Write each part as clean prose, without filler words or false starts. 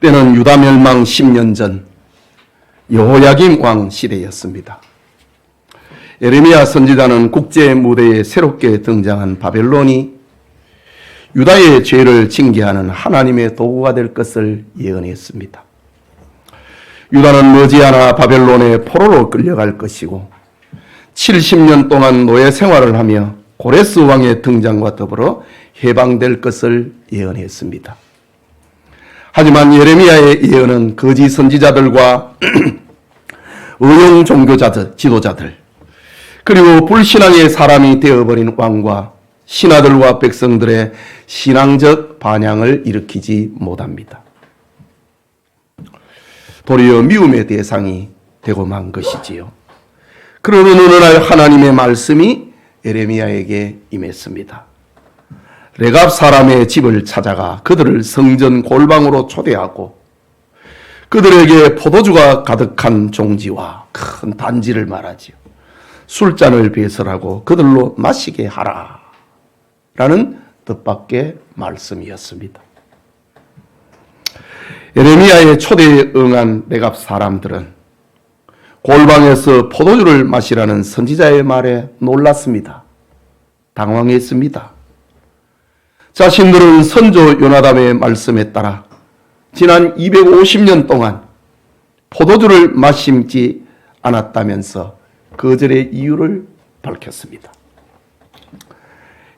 때는 유다 멸망 10년 전 여호야김 왕 시대였습니다. 예레미야 선지자는 국제 무대에 새롭게 등장한 바벨론이 유다의 죄를 징계하는 하나님의 도구가 될 것을 예언했습니다. 유다는 머지않아 바벨론의 포로로 끌려갈 것이고 70년 동안 노예 생활을 하며 고레스 왕의 등장과 더불어 해방될 것을 예언했습니다. 하지만 예레미야의 예언은 거짓 선지자들과 의용 종교자들, 지도자들, 그리고 불신앙의 사람이 되어버린 왕과 신하들과 백성들의 신앙적 반향을 일으키지 못합니다. 도리어 미움의 대상이 되고 만 것이지요. 그러는 어느 날 하나님의 말씀이 예레미야에게 임했습니다. 레갑 사람의 집을 찾아가 그들을 성전 골방으로 초대하고 그들에게 포도주가 가득한 종지와 큰 단지를 말하지요. 술잔을 배설하고 그들로 마시게 하라 라는 뜻밖의 말씀이었습니다. 예레미야의 초대에 응한 레갑 사람들은 골방에서 포도주를 마시라는 선지자의 말에 놀랐습니다. 당황했습니다. 자신들은 선조 요나답의 말씀에 따라 지난 250년 동안 포도주를 마시지 않았다면서 거절의 이유를 밝혔습니다.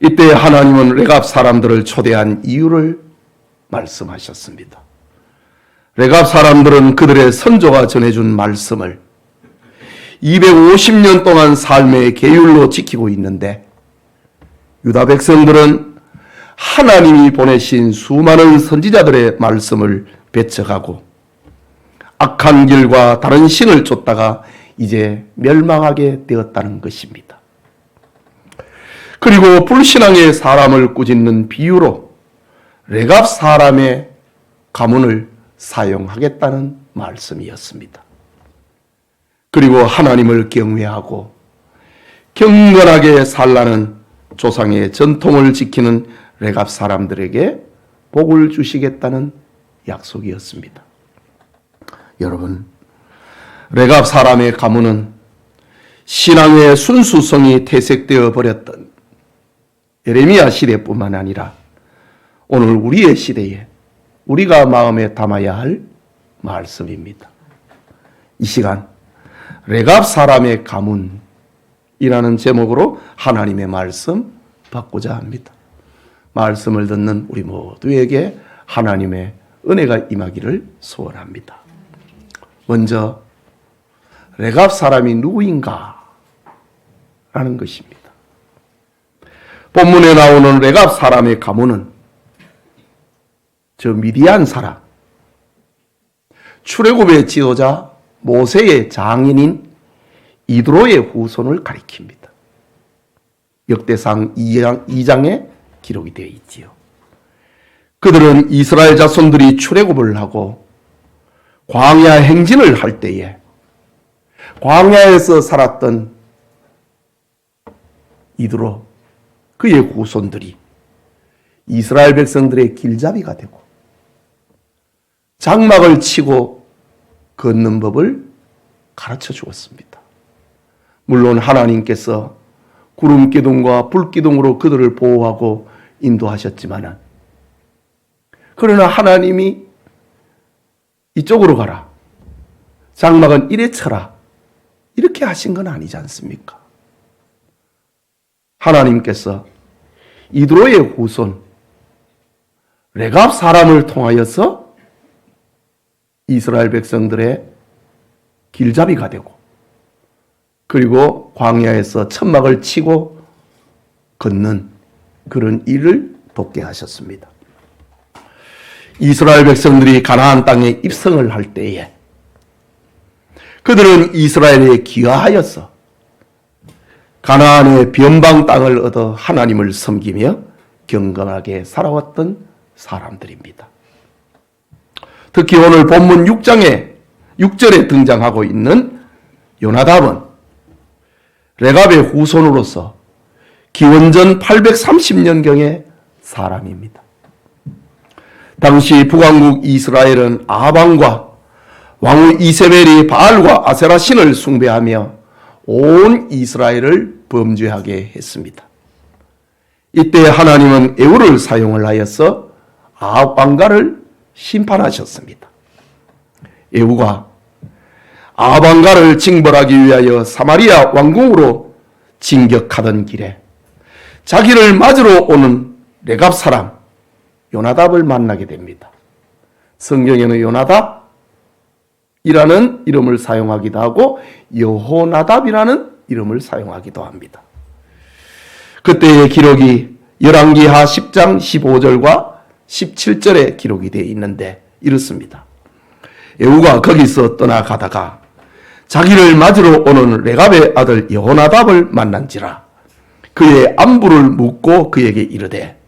이때 하나님은 레갑 사람들을 초대한 이유를 말씀하셨습니다. 레갑 사람들은 그들의 선조가 전해준 말씀을 250년 동안 삶의 계율로 지키고 있는데 유다 백성들은 하나님이 보내신 수많은 선지자들의 말씀을 배척하고 악한 길과 다른 신을 쫓다가 이제 멸망하게 되었다는 것입니다. 그리고 불신앙의 사람을 꾸짖는 비유로 레갑 사람의 가문을 사용하겠다는 말씀이었습니다. 그리고 하나님을 경외하고 경건하게 살라는 조상의 전통을 지키는 레갑 사람들에게 복을 주시겠다는 약속이었습니다. 여러분, 레갑 사람의 가문은 신앙의 순수성이 퇴색되어 버렸던 예레미야 시대뿐만 아니라 오늘 우리의 시대에 우리가 마음에 담아야 할 말씀입니다. 이 시간 레갑 사람의 가문이라는 제목으로 하나님의 말씀 받고자 합니다. 말씀을 듣는 우리 모두에게 하나님의 은혜가 임하기를 소원합니다. 먼저 레갑 사람이 누구인가? 라는 것입니다. 본문에 나오는 레갑 사람의 가문은 저 미디안 사람, 출애굽의 지도자 모세의 장인인 이드로의 후손을 가리킵니다. 역대상 2장에 기록이 되어 있지요. 그들은 이스라엘 자손들이 출애굽을 하고 광야 행진을 할 때에 광야에서 살았던 이드로, 그의 후손들이 이스라엘 백성들의 길잡이가 되고 장막을 치고 걷는 법을 가르쳐 주었습니다. 물론 하나님께서 구름 기둥과 불 기둥으로 그들을 보호하고 인도하셨지만 그러나 하나님이 이쪽으로 가라, 장막은 이래 쳐라, 이렇게 하신 건 아니지 않습니까? 하나님께서 이드로의 후손 레갑 사람을 통하여서 이스라엘 백성들의 길잡이가 되고 그리고 광야에서 천막을 치고 걷는 그런 일을 돕게 하셨습니다. 이스라엘 백성들이 가나안 땅에 입성을 할 때에 그들은 이스라엘에 귀화하여서 가나안의 변방 땅을 얻어 하나님을 섬기며 경건하게 살아왔던 사람들입니다. 특히 오늘 본문 6절에 등장하고 있는 요나답은 레갑의 후손으로서 기원전 830년경의 사람입니다. 당시 북왕국 이스라엘은 아합왕과 왕후 이세벨이 바알과 아세라 신을 숭배하며 온 이스라엘을 범죄하게 했습니다. 이때 하나님은 에후를 사용을 하여서 아합 왕가를 심판하셨습니다. 에후가 아합 왕가를 징벌하기 위하여 사마리아 왕궁으로 진격하던 길에 자기를 맞으러 오는 레갑 사람 요나답을 만나게 됩니다. 성경에는 요나답이라는 이름을 사용하기도 하고 여호나답이라는 이름을 사용하기도 합니다. 그때의 기록이 열왕기하 10장 15절과 17절에 기록이 되어 있는데 이렇습니다. 에후가 거기서 떠나가다가 자기를 맞으러 오는 레갑의 아들 여호나답을 만난지라 그의 안부를 묻고 그에게 이르되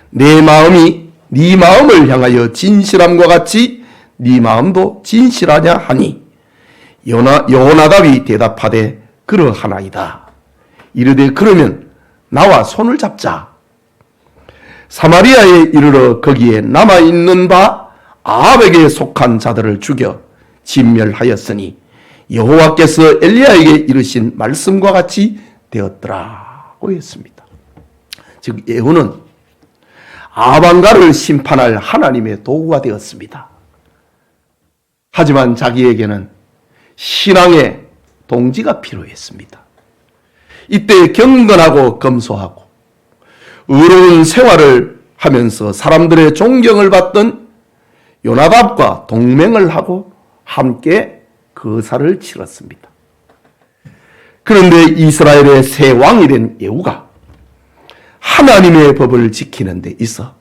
내 마음이 네 마음을 향하여 진실함과 같이 네 마음도 진실하냐 하니 여호나답이 대답하되 그러하나이다. 이르되 그러면 나와 손을 잡자. 사마리아에 이르러 거기에 남아있는 바 아합에게 속한 자들을 죽여 진멸하였으니 여호와께서 엘리야에게 이르신 말씀과 같이 되었더라고 했습니다. 즉 예후는 아합 왕가를 심판할 하나님의 도구가 되었습니다. 하지만 자기에게는 신앙의 동지가 필요했습니다. 이때 경건하고 검소하고 의로운 생활을 하면서 사람들의 존경을 받던 요나답과 동맹을 하고 함께 거사를 치렀습니다. 그런데 이스라엘의 새 왕이 된 예후가 하나님의 법을 지키는 데 있어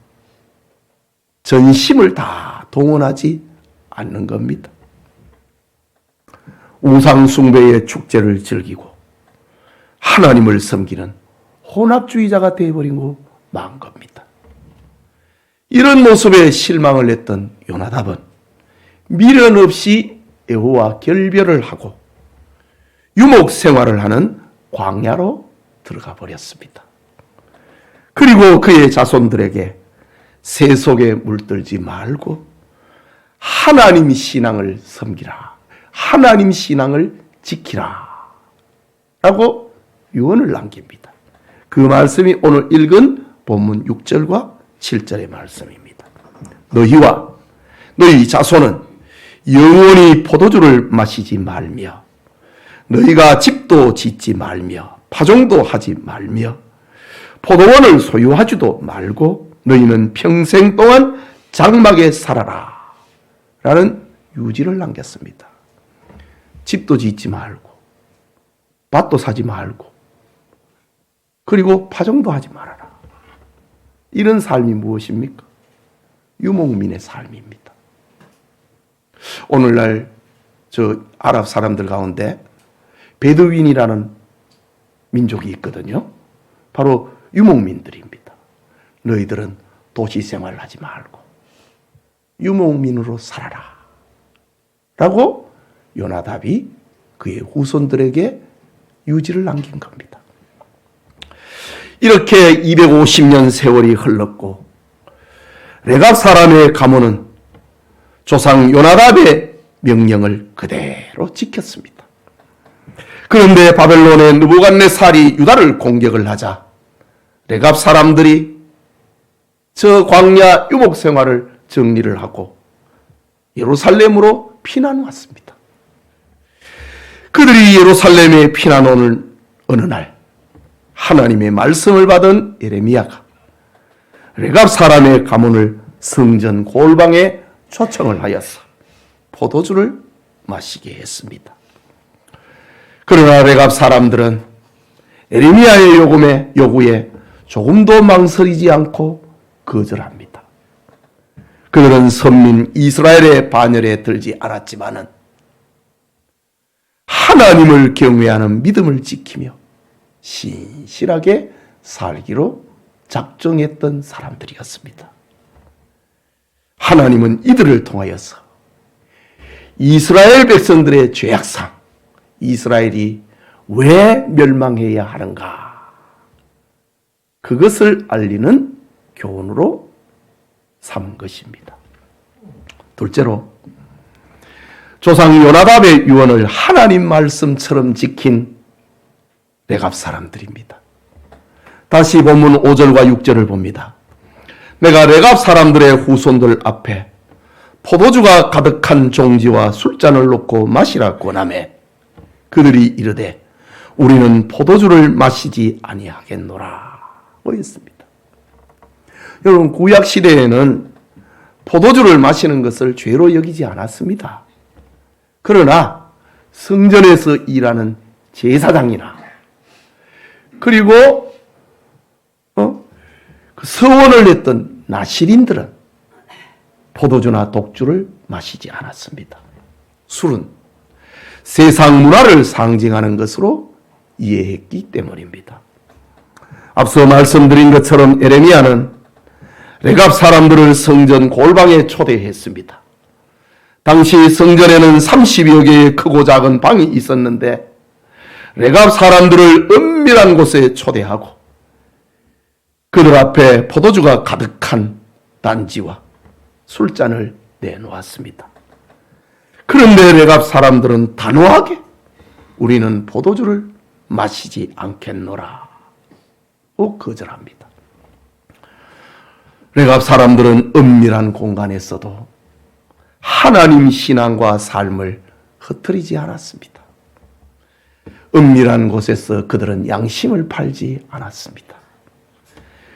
전심을 다 동원하지 않는 겁니다. 우상 숭배의 축제를 즐기고 하나님을 섬기는 혼합주의자가 되어버리고 만 겁니다. 이런 모습에 실망을 했던 요나답은 미련 없이 예후와 결별을 하고 유목 생활을 하는 광야로 들어가 버렸습니다. 그리고 그의 자손들에게 세속에 물들지 말고 하나님 신앙을 섬기라. 하나님 신앙을 지키라. 라고 유언을 남깁니다. 그 말씀이 오늘 읽은 본문 6절과 7절의 말씀입니다. 너희와 너희 자손은 영원히 포도주를 마시지 말며 너희가 집도 짓지 말며 파종도 하지 말며 포도원을 소유하지도 말고 너희는 평생 동안 장막에 살아라 라는 유지를 남겼습니다. 집도 짓지 말고 밭도 사지 말고 그리고 파종도 하지 말아라. 이런 삶이 무엇입니까? 유목민의 삶입니다. 오늘날 저 아랍 사람들 가운데 베두윈이라는 민족이 있거든요. 바로 유목민들입니다. 너희들은 도시 생활을 하지 말고 유목민으로 살아라 라고 요나답이 그의 후손들에게 유지를 남긴 겁니다. 이렇게 250년 세월이 흘렀고 레갑 사람의 가문은 조상 요나답의 명령을 그대로 지켰습니다. 그런데 바벨론의 느부갓네살이 유다를 공격을 하자 레갑 사람들이 저 광야 유목 생활을 정리를 하고 예루살렘으로 피난 왔습니다. 그들이 예루살렘에 피난 오는 어느 날 하나님의 말씀을 받은 예레미야가 레갑 사람의 가문을 성전 골방에 초청을 하여서 포도주를 마시게 했습니다. 그러나 레갑 사람들은 예레미야의 요구에 조금도 망설이지 않고 거절합니다. 그들은 선민 이스라엘의 반열에 들지 않았지만은 하나님을 경외하는 믿음을 지키며 신실하게 살기로 작정했던 사람들이었습니다. 하나님은 이들을 통하여서 이스라엘 백성들의 죄악상, 이스라엘이 왜 멸망해야 하는가, 그것을 알리는 교훈으로 삼은 것입니다. 둘째로 조상 요나답의 유언을 하나님 말씀처럼 지킨 레갑 사람들입니다. 다시 본문 5절과 6절을 봅니다. 내가 레갑 사람들의 후손들 앞에 포도주가 가득한 종지와 술잔을 놓고 마시라 권하매 그들이 이르되 우리는 포도주를 마시지 아니하겠노라 하였습니다. 여러분, 구약 시대에는 포도주를 마시는 것을 죄로 여기지 않았습니다. 그러나 성전에서 일하는 제사장이나 그리고 그 서원을 했던 나실인들은 포도주나 독주를 마시지 않았습니다. 술은 세상 문화를 상징하는 것으로 이해했기 때문입니다. 앞서 말씀드린 것처럼 에레미야는 레갑 사람들을 성전 골방에 초대했습니다. 당시 성전에는 30여 개의 크고 작은 방이 있었는데 레갑 사람들을 은밀한 곳에 초대하고 그들 앞에 포도주가 가득한 단지와 술잔을 내놓았습니다. 그런데 레갑 사람들은 단호하게 우리는 포도주를 마시지 않겠노라 고 거절합니다. 레갑 사람들은 은밀한 공간에서도 하나님 신앙과 삶을 흐트리지 않았습니다. 은밀한 곳에서 그들은 양심을 팔지 않았습니다.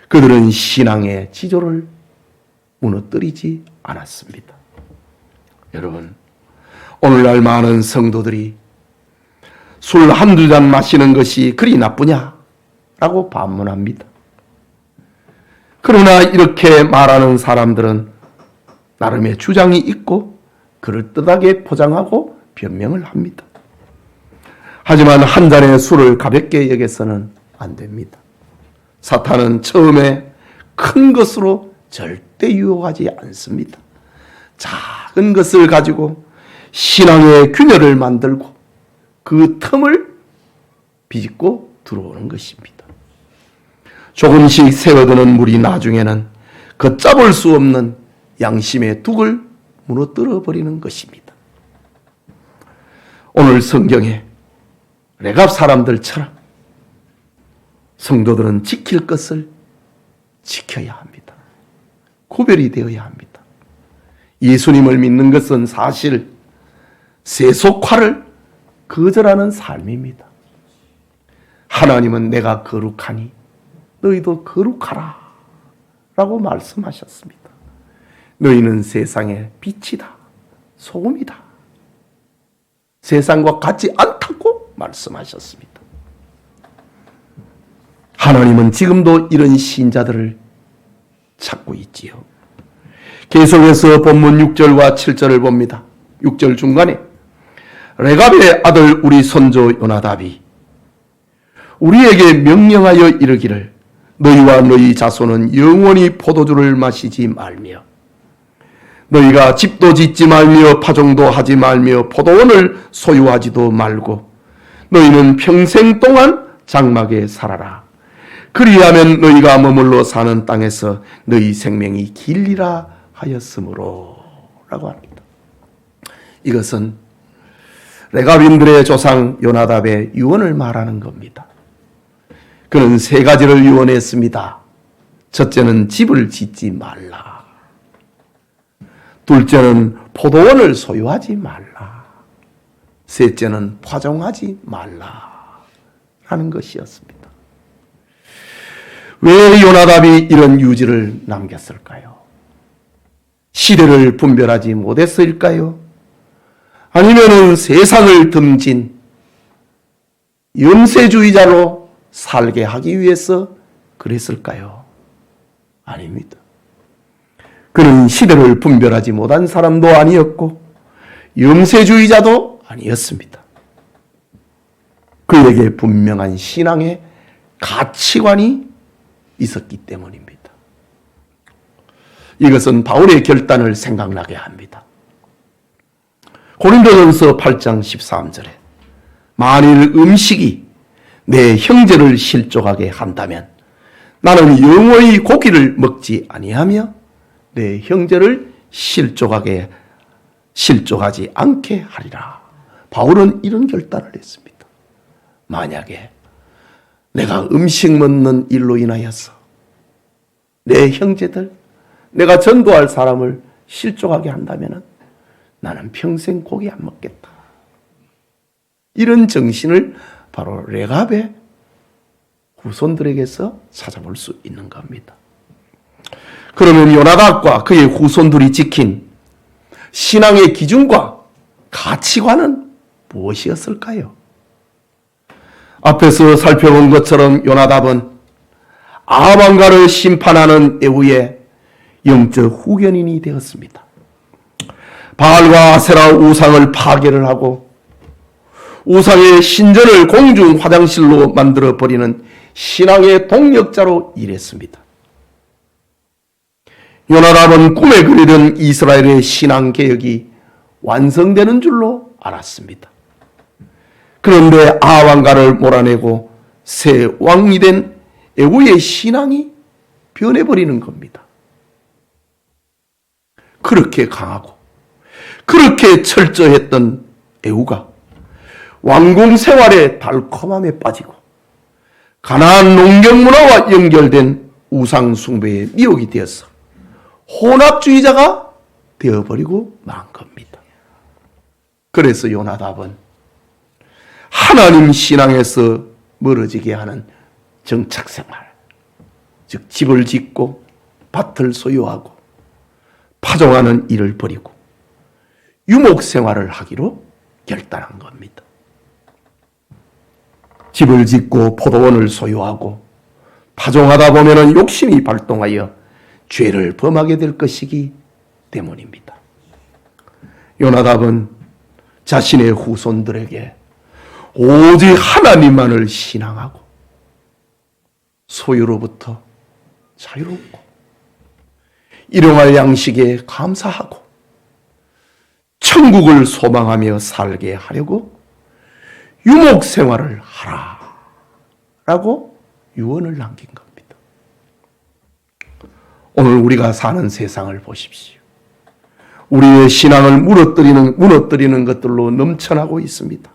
그들은 신앙의 지조를 무너뜨리지 않았습니다. 여러분, 오늘날 많은 성도들이 술 한두 잔 마시는 것이 그리 나쁘냐라고 반문합니다. 그러나 이렇게 말하는 사람들은 나름의 주장이 있고 그럴듯하게 포장하고 변명을 합니다. 하지만 한 잔의 술을 가볍게 여겨서는 안 됩니다. 사탄은 처음에 큰 것으로 절대 유혹하지 않습니다. 작은 것을 가지고 신앙의 균열을 만들고 그 틈을 비집고 들어오는 것입니다. 조금씩 새어드는 물이 나중에는 걷잡을 수 없는 양심의 둑을 무너뜨려 버리는 것입니다. 오늘 성경에 레갑 사람들처럼 성도들은 지킬 것을 지켜야 합니다. 구별이 되어야 합니다. 예수님을 믿는 것은 사실 세속화를 거절하는 삶입니다. 하나님은 내가 거룩하니 너희도 거룩하라 라고 말씀하셨습니다. 너희는 세상의 빛이다, 소금이다. 세상과 같지 않다고 말씀하셨습니다. 하나님은 지금도 이런 신자들을 찾고 있지요. 계속해서 본문 6절과 7절을 봅니다. 6절 중간에 레갑의 아들 우리 손조 요나답이 우리에게 명령하여 이르기를 너희와 너희 자손은 영원히 포도주를 마시지 말며 너희가 집도 짓지 말며 파종도 하지 말며 포도원을 소유하지도 말고 너희는 평생 동안 장막에 살아라. 그리하면 너희가 머물러 사는 땅에서 너희 생명이 길리라 하였으므로 라고 합니다. 이것은 레갑인들의 조상 요나답의 유언을 말하는 겁니다. 그는 세 가지를 유언했습니다. 첫째는 집을 짓지 말라. 둘째는 포도원을 소유하지 말라. 셋째는 파종하지 말라. 라는 것이었습니다. 왜 요나답이 이런 유지를 남겼을까요? 시대를 분별하지 못했을까요? 아니면은 세상을 듬진 염세주의자로 살게 하기 위해서 그랬을까요? 아닙니다. 그는 시대를 분별하지 못한 사람도 아니었고 염세주의자도 아니었습니다. 그에게 분명한 신앙의 가치관이 있었기 때문입니다. 이것은 바울의 결단을 생각나게 합니다. 고린도전서 8장 13절에 만일 음식이 내 형제를 실족하게 한다면 나는 영원히 고기를 먹지 아니하며 내 형제를 실족하게 실족하지 않게 하리라. 바울은 이런 결단을 했습니다. 만약에 내가 음식 먹는 일로 인하여서 내 형제들, 내가 전도할 사람을 실족하게 한다면 나는 평생 고기 안 먹겠다. 이런 정신을 바로 레갑의 후손들에게서 찾아볼 수 있는 겁니다. 그러면 요나답과 그의 후손들이 지킨 신앙의 기준과 가치관은 무엇이었을까요? 앞에서 살펴본 것처럼 요나답은 아합왕가를 심판하는 에후의 영적 후견인이 되었습니다. 바알과 아세라 우상을 파괴를 하고 우상의 신전을 공중 화장실로 만들어 버리는 신앙의 동력자로 일했습니다. 요나답은 꿈에 그리던 이스라엘의 신앙 개혁이 완성되는 줄로 알았습니다. 그런데 아합왕가를 몰아내고 새 왕이 된 에후의 신앙이 변해버리는 겁니다. 그렇게 강하고 그렇게 철저했던 에후가 왕궁 생활의 달콤함에 빠지고 가나안 농경 문화와 연결된 우상 숭배의 미혹이 되어서 혼합주의자가 되어버리고 만 겁니다. 그래서 요나답은 하나님 신앙에서 멀어지게 하는 정착생활, 즉 집을 짓고 밭을 소유하고 파종하는 일을 버리고 유목생활을 하기로 결단한 겁니다. 집을 짓고 포도원을 소유하고 파종하다 보면 욕심이 발동하여 죄를 범하게 될 것이기 때문입니다. 요나답은 자신의 후손들에게 오직 하나님만을 신앙하고 소유로부터 자유롭고 일용할 양식에 감사하고 천국을 소망하며 살게 하려고 유목 생활을 하라라고 유언을 남긴 겁니다. 오늘 우리가 사는 세상을 보십시오. 우리의 신앙을 무너뜨리는 것들로 넘쳐나고 있습니다.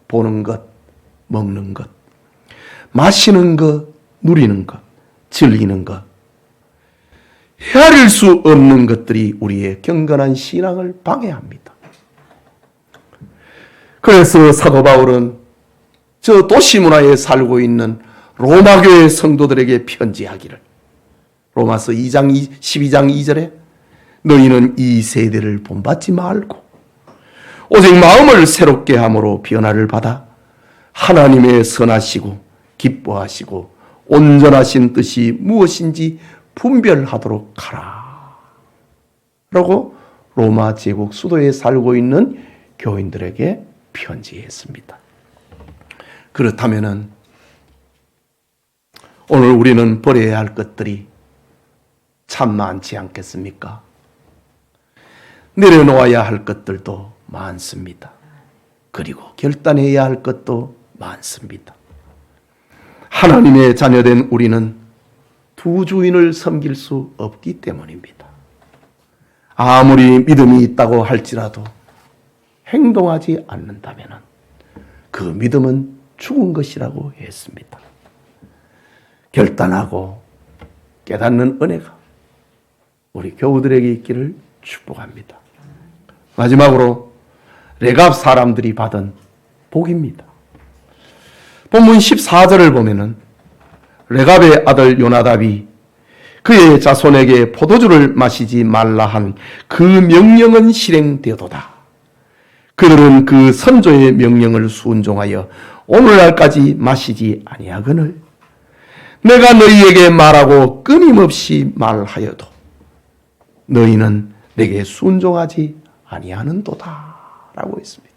보는 것, 먹는 것, 마시는 것, 누리는 것, 즐기는 것, 헤아릴 수 없는 것들이 우리의 경건한 신앙을 방해합니다. 그래서 사도 바울은 저 도시 문화에 살고 있는 로마교회 성도들에게 편지하기를 로마서 12장 2절에 너희는 이 세대를 본받지 말고 오직 마음을 새롭게 함으로 변화를 받아 하나님의 선하시고 기뻐하시고 온전하신 뜻이 무엇인지 분별하도록 하라 라고 로마 제국 수도에 살고 있는 교인들에게 편지했습니다. 그렇다면 오늘 우리는 버려야 할 것들이 참 많지 않겠습니까? 내려놓아야 할 것들도 많습니다. 그리고 결단해야 할 것도 많습니다. 하나님의 자녀된 우리는 두 주인을 섬길 수 없기 때문입니다. 아무리 믿음이 있다고 할지라도 행동하지 않는다면 그 믿음은 죽은 것이라고 했습니다. 결단하고 깨닫는 은혜가 우리 교우들에게 있기를 축복합니다. 마지막으로 레갑 사람들이 받은 복입니다. 본문 14절을 보면은 레갑의 아들 요나답이 그의 자손에게 포도주를 마시지 말라 한 그 명령은 실행되도다. 그들은 그 선조의 명령을 순종하여 오늘날까지 마시지 아니하거늘 내가 너희에게 말하고 끊임없이 말하여도 너희는 내게 순종하지 아니하는도다 라고 했습니다.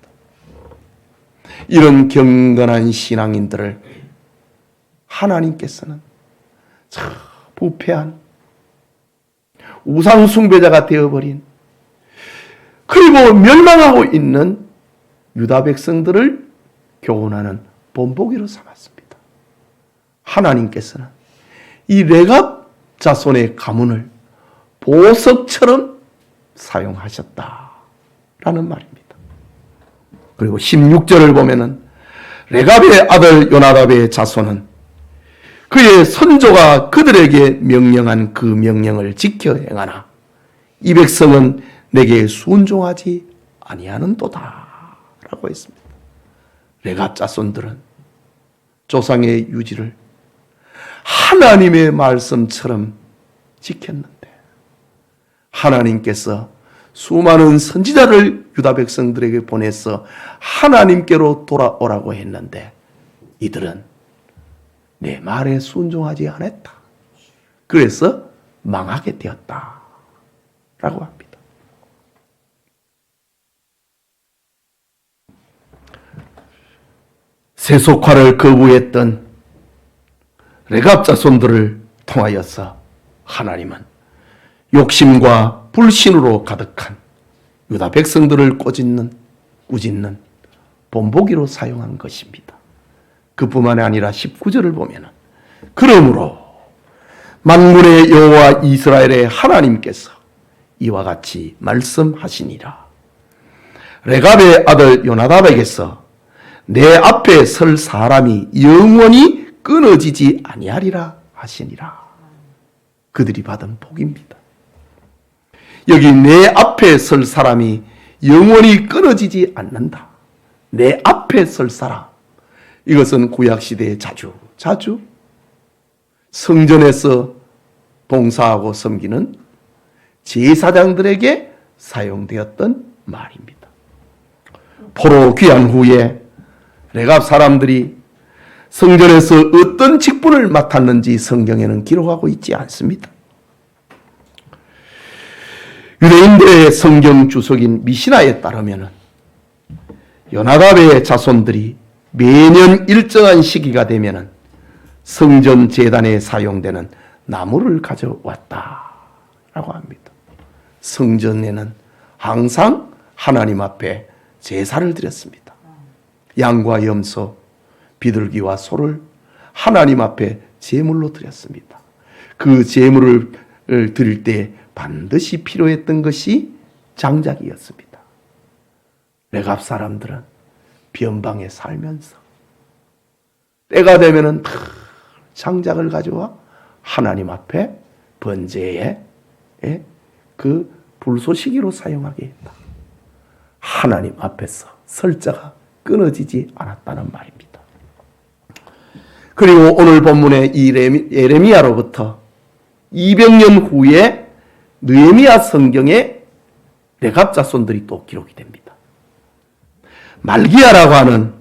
이런 경건한 신앙인들을 하나님께서는 참 부패한 우상 숭배자가 되어버린 그리고 멸망하고 있는 유다 백성들을 교훈하는 본보기로 삼았습니다. 하나님께서는 이 레갑 자손의 가문을 보석처럼 사용하셨다 라는 말입니다. 그리고 16절을 보면은 레갑의 아들 요나답의 자손은 그의 선조가 그들에게 명령한 그 명령을 지켜 행하나 이 백성은 내게 순종하지 아니하는도다 라고 했습니다. 레갑 자손들은 조상의 유지를 하나님의 말씀처럼 지켰는데 하나님께서 수많은 선지자를 유다 백성들에게 보내서 하나님께로 돌아오라고 했는데 이들은 내 말에 순종하지 않았다. 그래서 망하게 되었다 라고 합니다. 세속화를 거부했던 레갑 자손들을 통하여서 하나님은 욕심과 불신으로 가득한 유다 백성들을 꾸짖는 본보기로 사용한 것입니다. 그뿐만이 아니라 19절을 보면 그러므로 만군의 여호와 이스라엘의 하나님께서 이와 같이 말씀하시니라. 레갑의 아들 요나답에게서 내 앞에 설 사람이 영원히 끊어지지 아니하리라 하시니라. 그들이 받은 복입니다. 여기 내 앞에 설 사람이 영원히 끊어지지 않는다. 내 앞에 설 사람. 이것은 구약시대에 자주 성전에서 봉사하고 섬기는 제사장들에게 사용되었던 말입니다. 포로 귀환 후에 레갑 사람들이 성전에서 어떤 직분을 맡았는지 성경에는 기록하고 있지 않습니다. 유대인들의 성경 주석인 미시나에 따르면 요나답의 자손들이 매년 일정한 시기가 되면 성전 제단에 사용되는 나무를 가져왔다라고 합니다. 성전에는 항상 하나님 앞에 제사를 드렸습니다. 양과 염소, 비둘기와 소를 하나님 앞에 제물로 드렸습니다. 그 제물을 드릴 때 반드시 필요했던 것이 장작이었습니다. 레갑 사람들은 변방에 살면서 때가 되면은 장작을 가져와 하나님 앞에 번제에 그 불쏘시개로 사용하게 했다. 하나님 앞에서 설자가 끊어지지 않았다는 말입니다. 그리고 오늘 본문의 이 예레미야로부터 200년 후에 느헤미야 성경에 레갑 자손들이 또 기록이 됩니다. 말기야라고 하는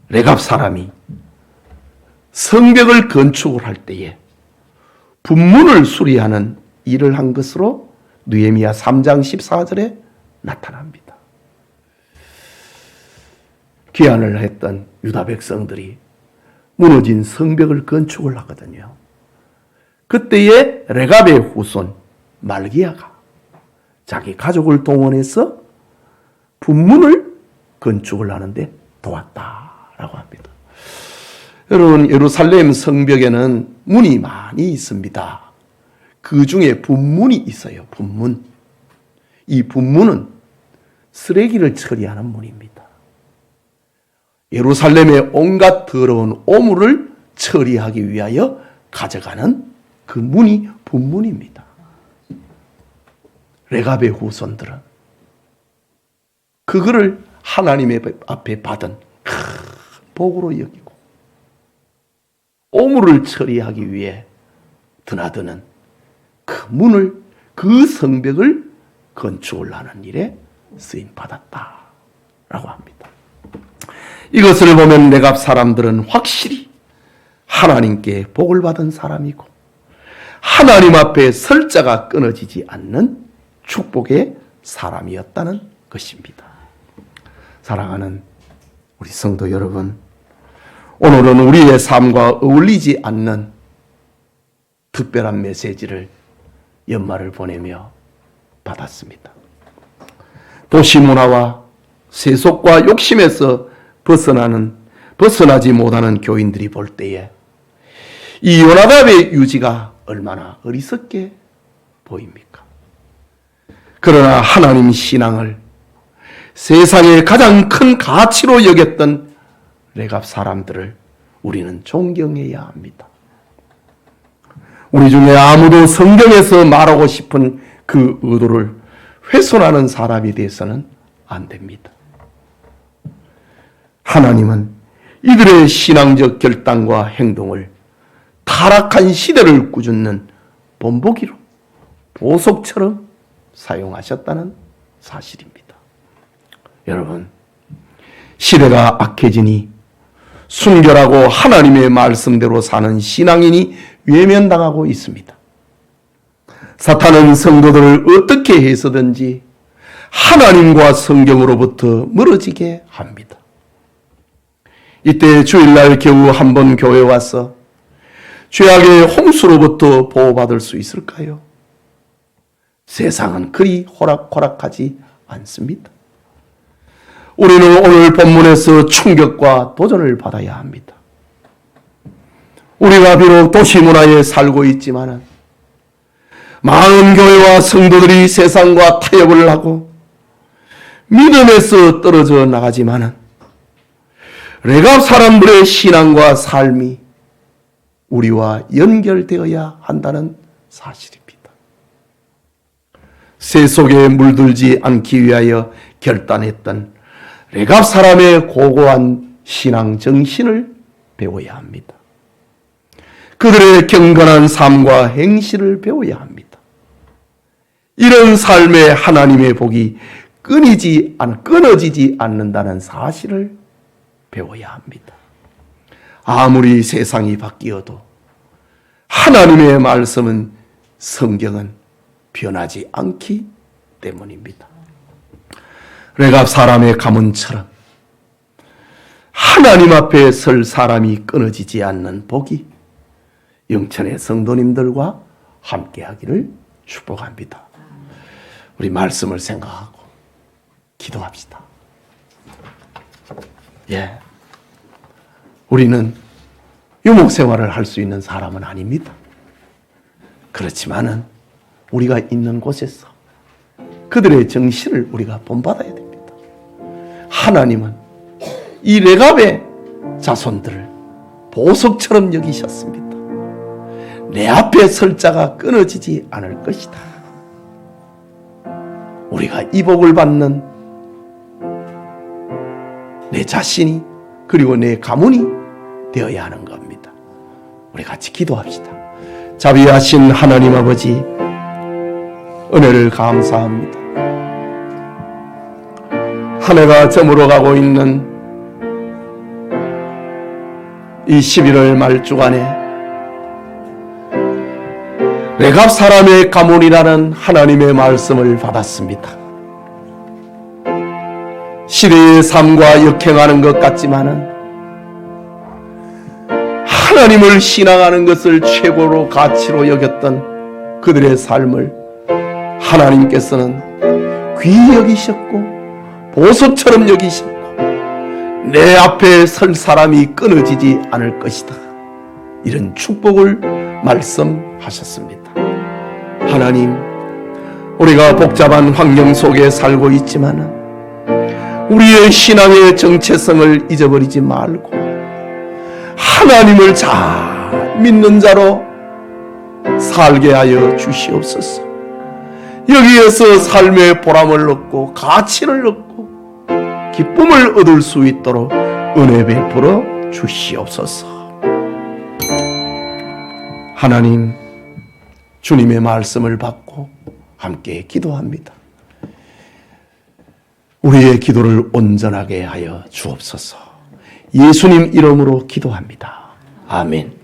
레갑 사람이 성벽을 건축을 할 때에 분문을 수리하는 일을 한 것으로 느헤미야 3장 14절에 나타납니다. 귀환을 했던 유다 백성들이 무너진 성벽을 건축을 하거든요. 그때에 레갑의 후손 말기야가 자기 가족을 동원해서 분문을 건축을 하는데 도왔다라고 합니다. 여러분, 예루살렘 성벽에는 문이 많이 있습니다. 그 중에 분문이 있어요. 분문. 이 분문은 쓰레기를 처리하는 문입니다. 예루살렘의 온갖 더러운 오물을 처리하기 위하여 가져가는 그 문이 분문입니다. 레갑의 후손들은 그거를 하나님의 앞에 받은 큰 복으로 여기고 오물을 처리하기 위해 드나드는 그 문을, 그 성벽을 건축을 하는 일에 쓰임 받았다라고 합니다. 이것을 보면 레갑 사람들은 확실히 하나님께 복을 받은 사람이고 하나님 앞에 설자가 끊어지지 않는 축복의 사람이었다는 것입니다. 사랑하는 우리 성도 여러분, 오늘은 우리의 삶과 어울리지 않는 특별한 메시지를 연말을 보내며 받았습니다. 도시 문화와 세속과 욕심에서 벗어나지 못하는 교인들이 볼 때에 이 요나답의 유지가 얼마나 어리석게 보입니까? 그러나 하나님 신앙을 세상의 가장 큰 가치로 여겼던 레갑 사람들을 우리는 존경해야 합니다. 우리 중에 아무도 성경에서 말하고 싶은 그 의도를 훼손하는 사람이 되어서는 안 됩니다. 하나님은 이들의 신앙적 결단과 행동을 타락한 시대를 꾸짖는 본보기로 보석처럼 사용하셨다는 사실입니다. 여러분, 시대가 악해지니 순결하고 하나님의 말씀대로 사는 신앙인이 외면당하고 있습니다. 사탄은 성도들을 어떻게 해서든지 하나님과 성경으로부터 멀어지게 합니다. 이때 주일날 겨우 한 번 교회 와서 죄악의 홍수로부터 보호받을 수 있을까요? 세상은 그리 호락호락하지 않습니다. 우리는 오늘 본문에서 충격과 도전을 받아야 합니다. 우리가 비록 도시문화에 살고 있지만 많은 교회와 성도들이 세상과 타협을 하고 믿음에서 떨어져 나가지만 레갑 사람들의 신앙과 삶이 우리와 연결되어야 한다는 사실입니다. 새 속에 물들지 않기 위하여 결단했던 레갑 사람의 고고한 신앙 정신을 배워야 합니다. 그들의 경건한 삶과 행실을 배워야 합니다. 이런 삶의 하나님의 복이 끊어지지 않는다는 사실을 배워야 합니다. 아무리 세상이 바뀌어도 하나님의 말씀은, 성경은 변하지 않기 때문입니다. 레갑 사람의 가문처럼 하나님 앞에 설 사람이 끊어지지 않는 복이 영천의 성도님들과 함께하기를 축복합니다. 우리 말씀을 생각하고 기도합시다. 우리는 유목 생활을 할 수 있는 사람은 아닙니다. 그렇지만은 우리가 있는 곳에서 그들의 정신을 우리가 본받아야 됩니다. 하나님은 이 레갑의 자손들을 보석처럼 여기셨습니다. 내 앞에 설 자가 끊어지지 않을 것이다. 우리가 이 복을 받는 내 자신이, 그리고 내 가문이 되어야 하는 겁니다. 우리 같이 기도합시다. 자비하신 하나님 아버지, 은혜를 감사합니다. 한 해가 저물어가고 있는 이 11월 말 주간에 레갑 사람의 가문이라는 하나님의 말씀을 받았습니다. 시대의 삶과 역행하는 것 같지만은 하나님을 신앙하는 것을 최고로 가치로 여겼던 그들의 삶을 하나님께서는 귀히 여기셨고 보석처럼 여기셨고 내 앞에 설 사람이 끊어지지 않을 것이다. 이런 축복을 말씀하셨습니다. 하나님, 우리가 복잡한 환경 속에 살고 있지만 우리의 신앙의 정체성을 잊어버리지 말고 하나님을 잘 믿는 자로 살게 하여 주시옵소서. 여기에서 삶의 보람을 얻고 가치를 얻고 기쁨을 얻을 수 있도록 은혜 베풀어 주시옵소서. 하나님, 주님의 말씀을 받고 함께 기도합니다. 우리의 기도를 온전하게 하여 주옵소서. 예수님 이름으로 기도합니다. 아멘.